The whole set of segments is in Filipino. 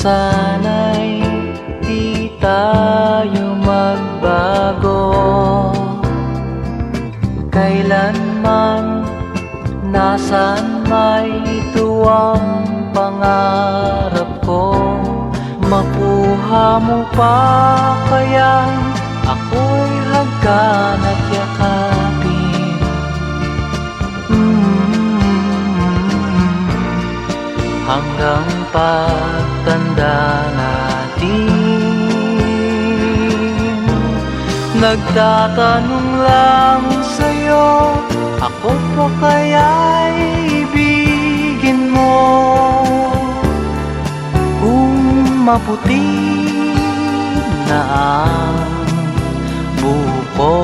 Sana'y di tayo magbago, kailanman, nasaan may ito ang pangarap ko. Makuha mo pa kaya ako'y hagkan at yakapin. Hanggang pagtanda natin, nagtatanong lang sa'yo, ako pa kaya'y ibigin mo? Kung maputi na ang buko.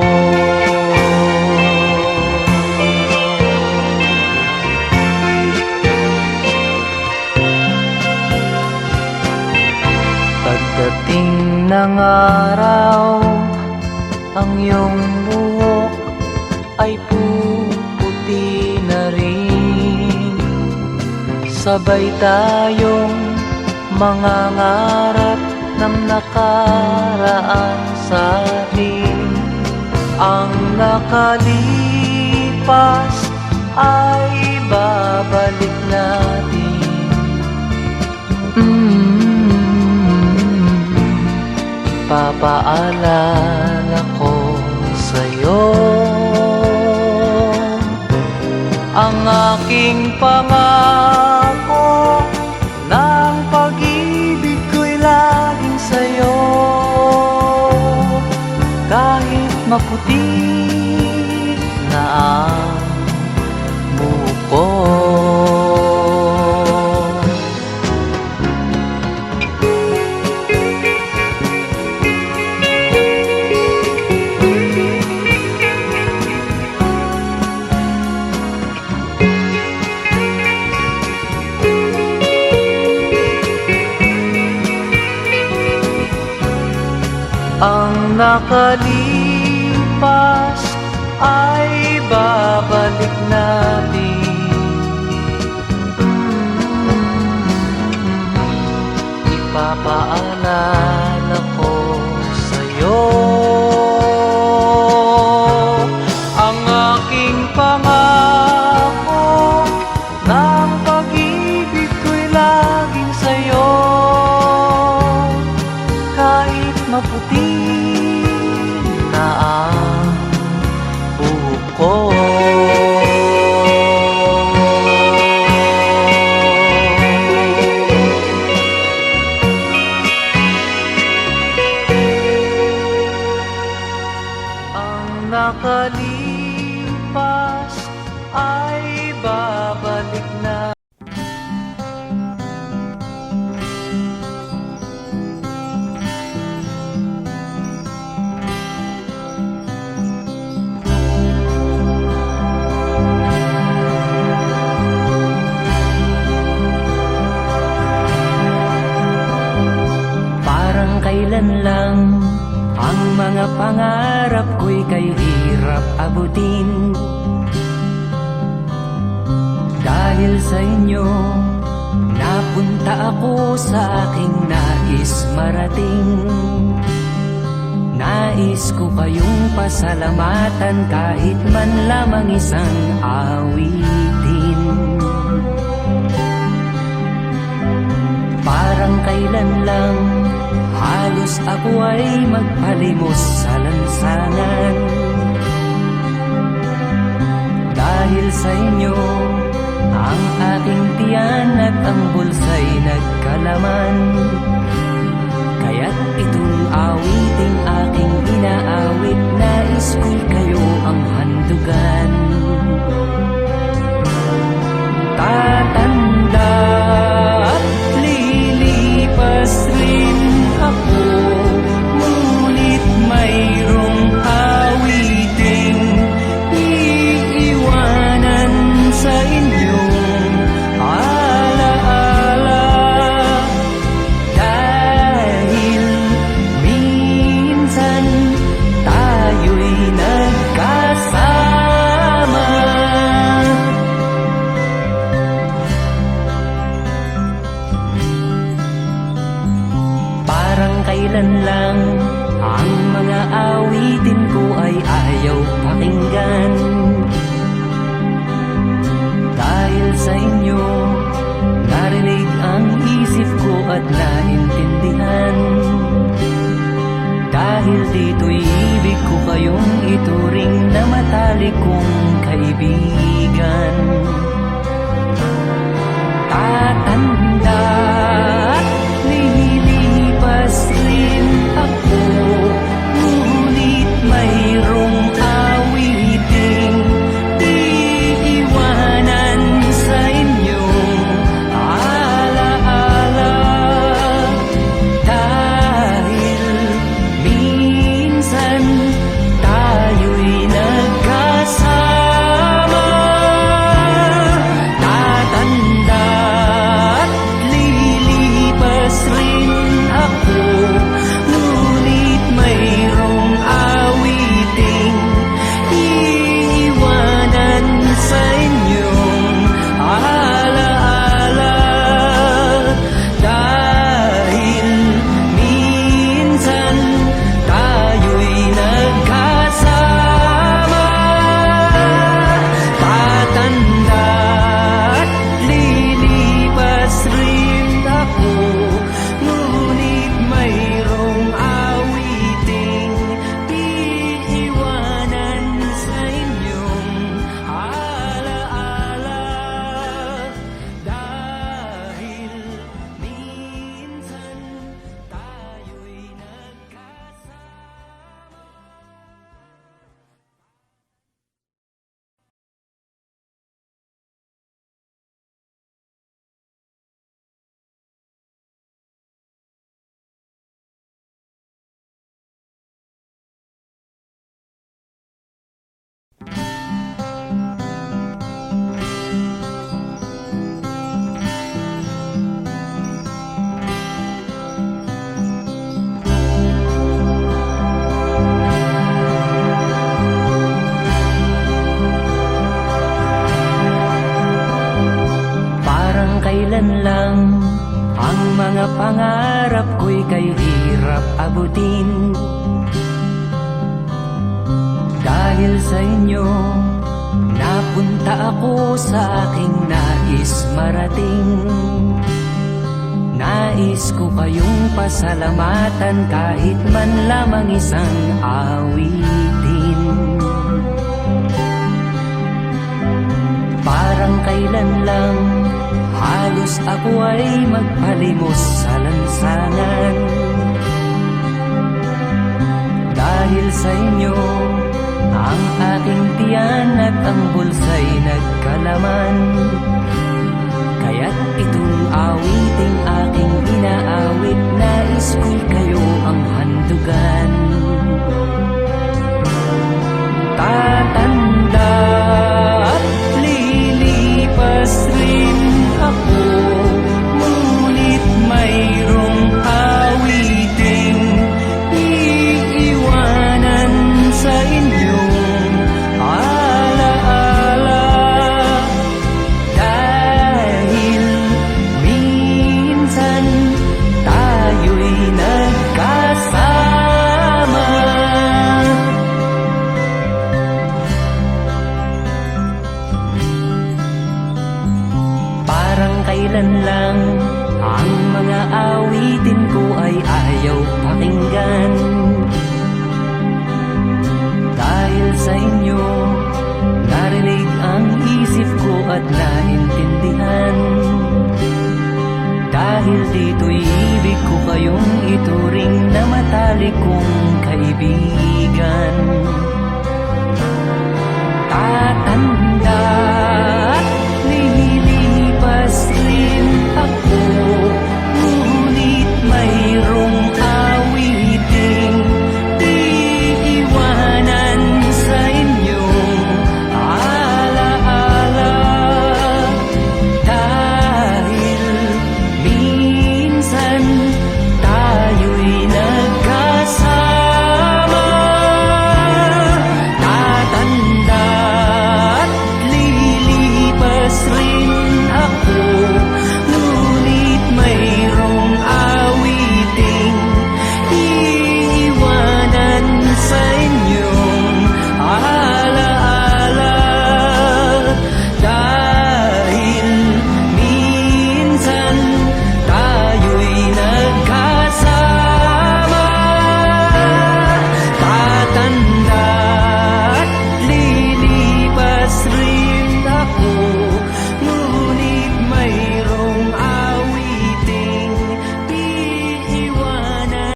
Pagdating ng araw, ang iyong buhok ay puputi na rin. Sabay tayong mangangarap ng nakaraan sa atin. Ang nakalipas ay babalik natin. Papaalala ko sa'yo ang aking pangako, ng pag-ibig ko'y laging sa'yo. Kahit maputi na ang buko. Ang nakalipas ay babalik natin. Ipapaalala ko sa'yo ang aking pangako, ng pag-ibig ko'y laging sa'yo. Kahit maputi na ang buhok ko. Ang nakalipas ay babalik na. Kailan lang ang mga pangarap ko'y kay hirap abutin. Dahil sa inyo, napunta ako sa aking nais marating. Nais ko kayong pasalamatan kahit man lamang isang awitin. Parang kailan lang halos ako ay magpalimos sa lansangan. Dahil sa inyo, ang aking tiyan at ang bulsa'y nagkalaman. Kaya't itong awiting aking inaawit, nais ko'y kayo ang handugan. Tatanda at lilipas rin ako, ngunit mayroong awiting iiwanan sa inyong alaala. kailan lang ang mga awitin ko ay ayaw pakinggan. Dahil sa inyo, narinig ang isip ko at naintindihan. Dahil dito'y ibig ko kayong ituring na matalik kong kaibigan. Tatanda at lilipas rin ako, ngunit mayroong awiting di iwanan sa inyong alaala. Dahil minsan tayo'y nagkasama. Tatanda at lilipas rin ako, ngunit mayroong awiting iiwanan sa inyong alaala. Dahil minsan tayo'y nagkasama. Tatanda at lilipas rin ako, ngunit mayroong awiting iiwanan sa inyong alaala. Dahil minsan tayo'y nagkasama. Parang kailan lang ang mga pangarap ko'y kay hirap abutin. Dahil sa inyo, napunta ako sa aking nais marating. Nais ko kayong pasalamatan kahit man lamang isang awitin. Parang kailan lang halos ako ay magpalimos sa lansangan. Dahil sa inyo, ang aking tiyan at ang bulsa'y nagkalaman. Kaya't itong awiting aking inaawit, nais ko'y kayo ang handugan. Tatanda at lilipas rin ako, ngunit mayroong awiting iiwanan sa inyong alaala. Dahil minsan tayo'y nagkasama. Parang kailan lang ang mga awitin ko ay ayaw pakinggan. Dahil sa inyo, narinig ang isip ko at naintindihan. Dahil dito'y ibig ko kayong ituring na matalik kong kaibigan.